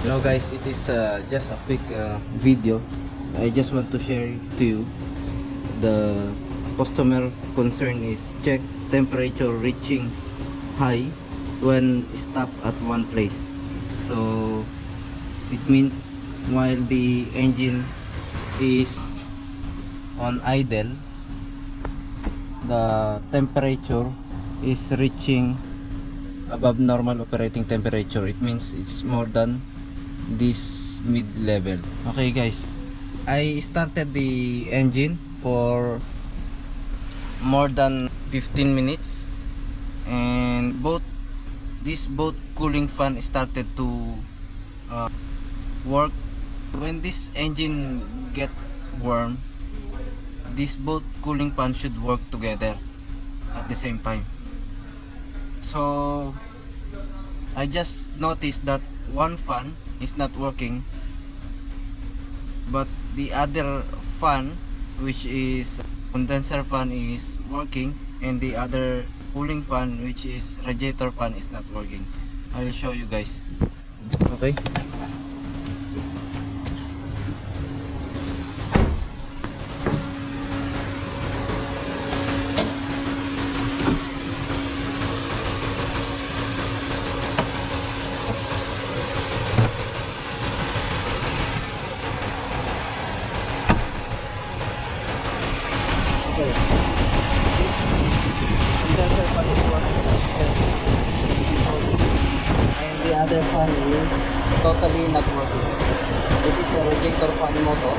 Hello guys, it is just a quick video. I just want to share to you the customer concern is check temperature reaching high when stop at one place. So it means while the engine is on idle, the temperature is reaching above normal operating temperature. It means it's more than this mid-level. Okay guys, I started the engine for more than 15 minutes and both cooling fan started to work. When this engine gets warm, these both cooling fan should work together at the same time. So I just noticed that one fan is not working, but the other fan, which is condenser fan, is working, and the other cooling fan, which is radiator fan, is not working. I will show you guys. Okay. Okay, this condenser fan is working, as you can see, it's working, and the other fan is totally not working. This is the radiator fan motor,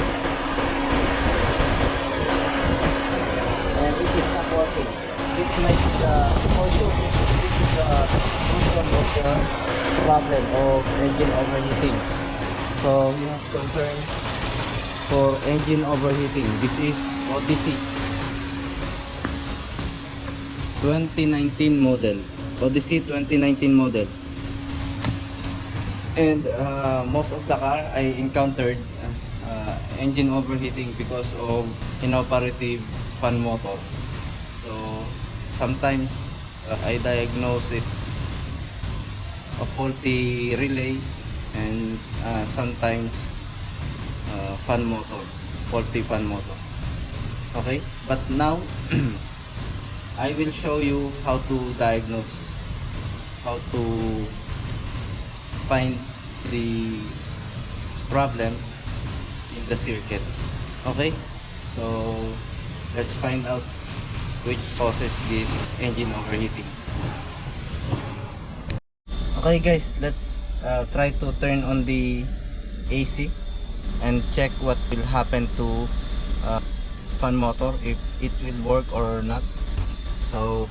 and it is not working. This might be the, for sure, this is the root of the problem of engine overheating. So you have concern for engine overheating. This is Odyssey 2019 model, Odyssey 2019 model, and most of the car I encountered engine overheating because of inoperative fan motor. So sometimes I diagnose it a faulty relay, and sometimes fan motor, faulty fan motor. Okay, but now I will show you how to diagnose, how to find the problem in the circuit. Okay, so let's find out which causes this engine overheating. Okay guys, let's try to turn on the AC and check what will happen to fan motor, if it will work or not. So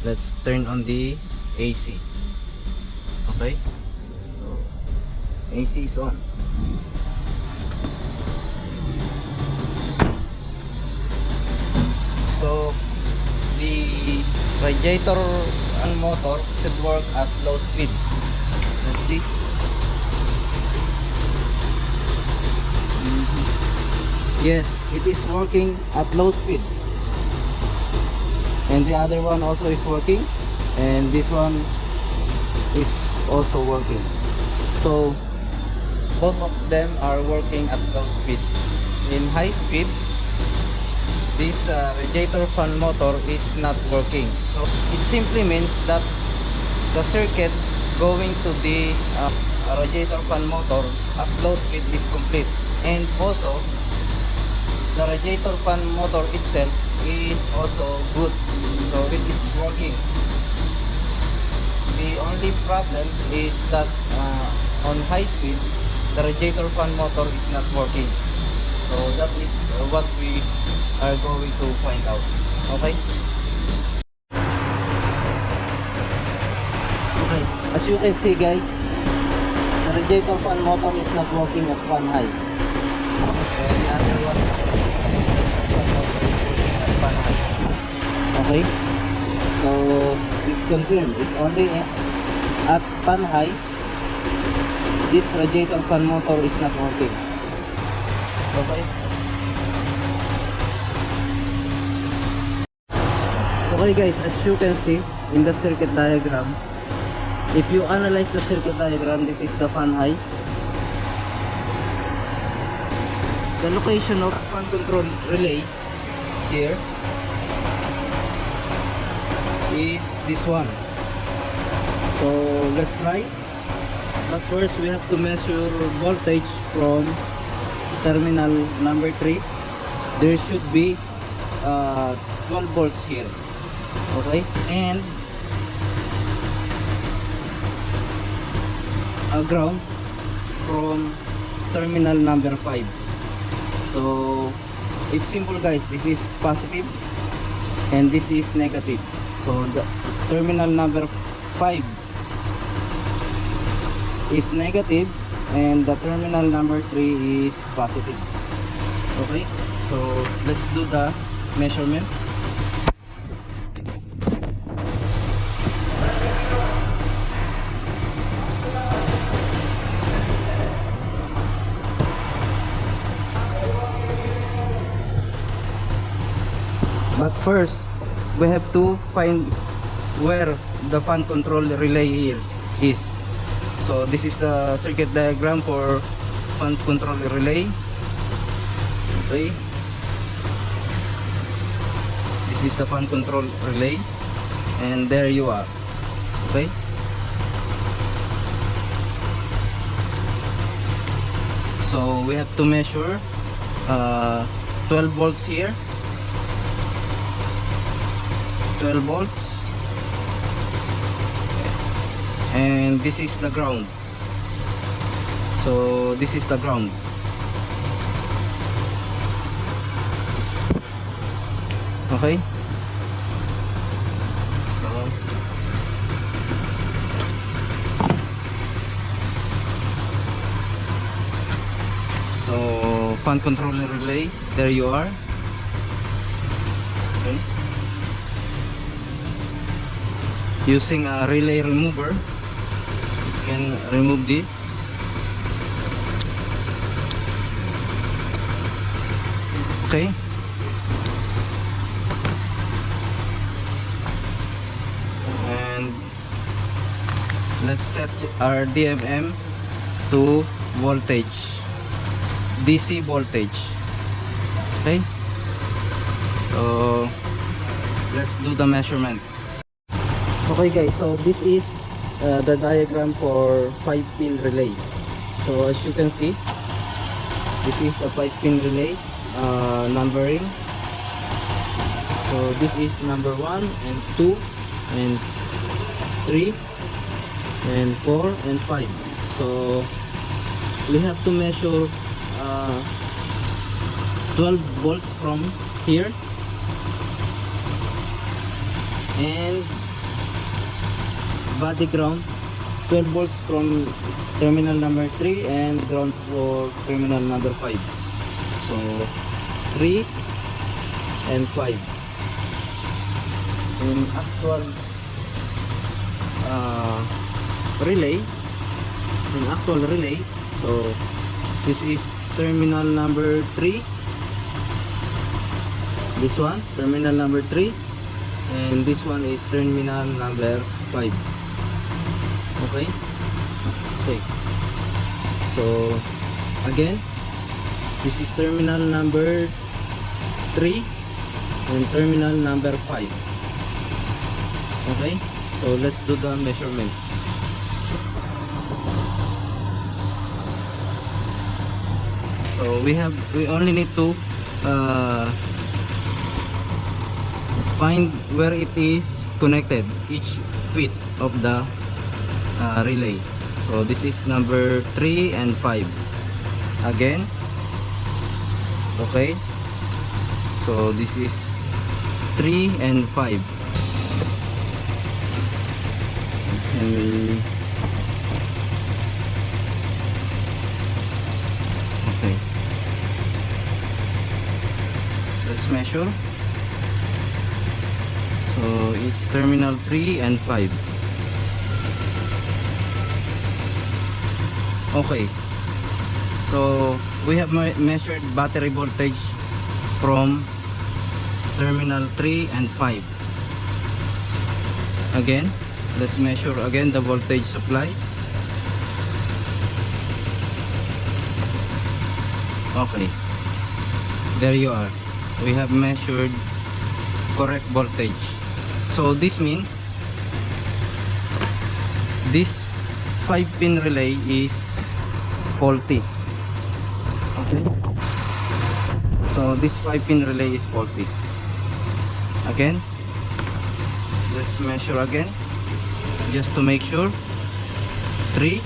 let's turn on the AC. Okay, so AC is on. So the radiator and motor should work at low speed. Let's see. Yes, it is working at low speed, and the other one also is working, and this one is also working. So both of them are working at low speed. In high speed, this radiator fan motor is not working. So it simply means that the circuit going to the radiator fan motor at low speed is complete, and also the radiator fan motor itself is also good, so it is working. The only problem is that on high speed the radiator fan motor is not working. So that is what we are going to find out. Okay, okay, as you can see guys, the radiator fan motor is not working at one high, and the other one is working. Okay, so it's confirmed, it's only at fan high this radiator fan motor is not working. Okay, okay guys, as you can see in the circuit diagram, If you analyze the circuit diagram, this is the fan high. The location of fan control relay here is this one. So let's try. But first we have to measure voltage from terminal number 3. There should be 12 volts here. Okay, and a ground from terminal number 5. So it's simple, guys. This is positive and this is negative. So the terminal number 5 is negative and the terminal number 3 is positive. Okay, so let's do the measurement. But first, we have to find where the fan control relay here is. So this is the circuit diagram for fan control relay. Okay. This is the fan control relay, and there you are. Okay. So we have to measure 12 volts here. 12 volts, and this is the ground. So this is the ground. Okay, so fan controller relay, there you are. Okay. Using a relay remover, you can remove this. Okay. And let's set our DMM to voltage, DC voltage. Okay. So let's do the measurement. Okay guys, so this is the diagram for 5-pin relay. So as you can see, this is the 5-pin relay numbering. So this is number 1 and 2 and 3 and 4 and 5. So we have to measure 12 volts from here, and body ground 12 volts from terminal number 3 and ground for terminal number 5. So 3 and 5 in actual relay. So this is terminal number 3, this one terminal number 3, and this one is terminal number 5. Okay. So again, this is terminal number 3 and terminal number 5. Okay, so let's do the measurement. So we only need to find where it is connected, each feet of the relay. So this is number 3 and 5 again. Okay, so this is 3 and 5, and okay, let's measure. So it's terminal 3 and 5. Okay, so we have measured battery voltage from terminal 3 and 5. Again, Let's measure again the voltage supply. Okay, there you are. We have measured correct voltage. So this means this 5-pin relay is faulty. Okay, so this 5-pin relay is faulty. Again, let's measure again just to make sure. 3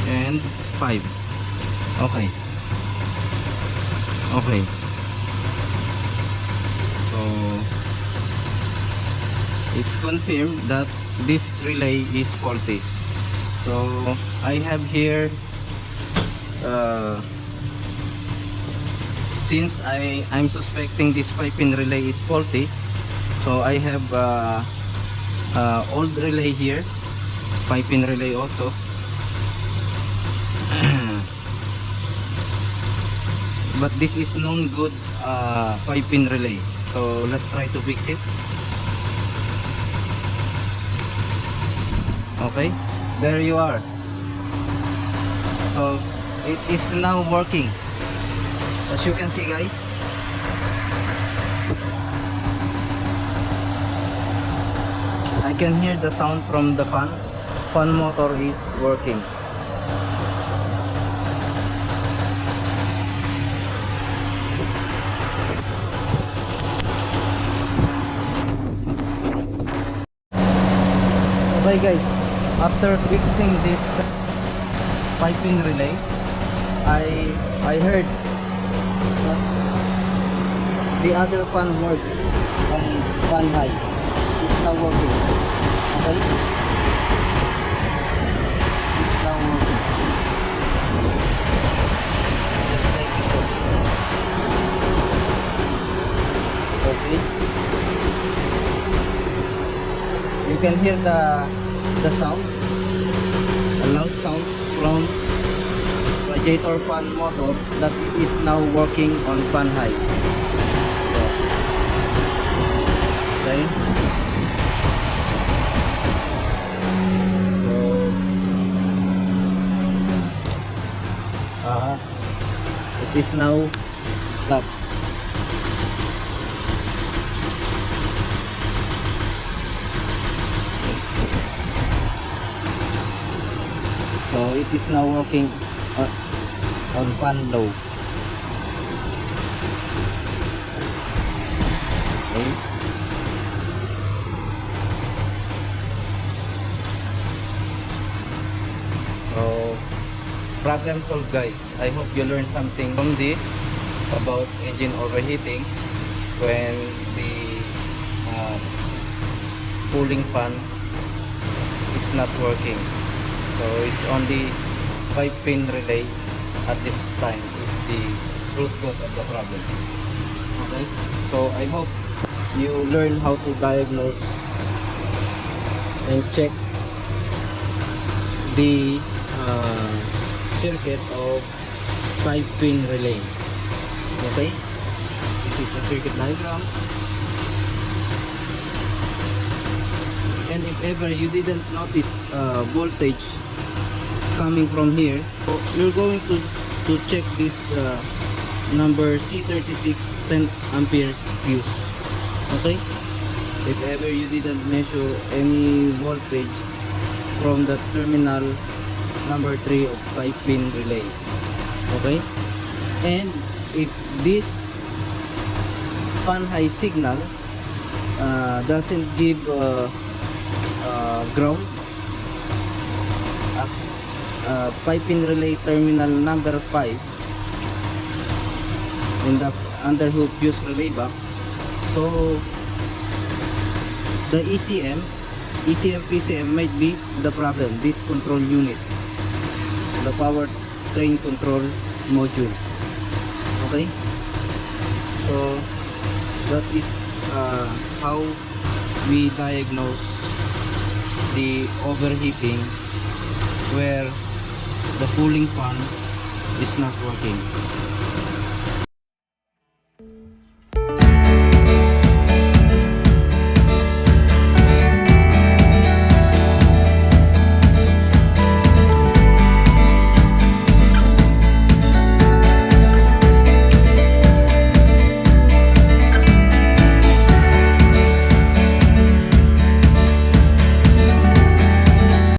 and 5. Okay, okay, so it's confirmed that this relay is faulty. So I have here since I'm suspecting this 5-pin relay is faulty, so I have old relay here, 5-pin relay also. But this is known good 5-pin relay, so let's try to fix it. Okay, there you are. So it is now working, as you can see, guys. I can hear the sound from the fan motor is working. Okay guys, after fixing this 5-pin relay, I heard that the other fan worked on fan high. It's now working. Okay, it's now working. Just like this one. Okay, you can hear the sound, a loud sound from radiator fan motor, that it is now working on fan high. Okay, so it is now stopped. So it is now working on fan low. Okay. So problem solved, guys. I hope you learned something from this about engine overheating when the cooling fan is not working. So it's only 5-pin relay at this time is the root cause of the problem. Okay, so I hope you learn how to diagnose and check the circuit of 5-pin relay. Okay, this is the circuit diagram. And if ever you didn't notice voltage coming from here, so you're going to check this number C36 10 amperes fuse. Okay, if ever you didn't measure any voltage from the terminal number 3 of 5-pin relay. Okay, and if this fan high signal doesn't give ground at 5-pin relay terminal number 5 in the underhood fuse relay box, so the ECM PCM might be the problem. This control unit, the power train control module. Okay, so that is how we diagnose the overheating where the cooling fan is not working.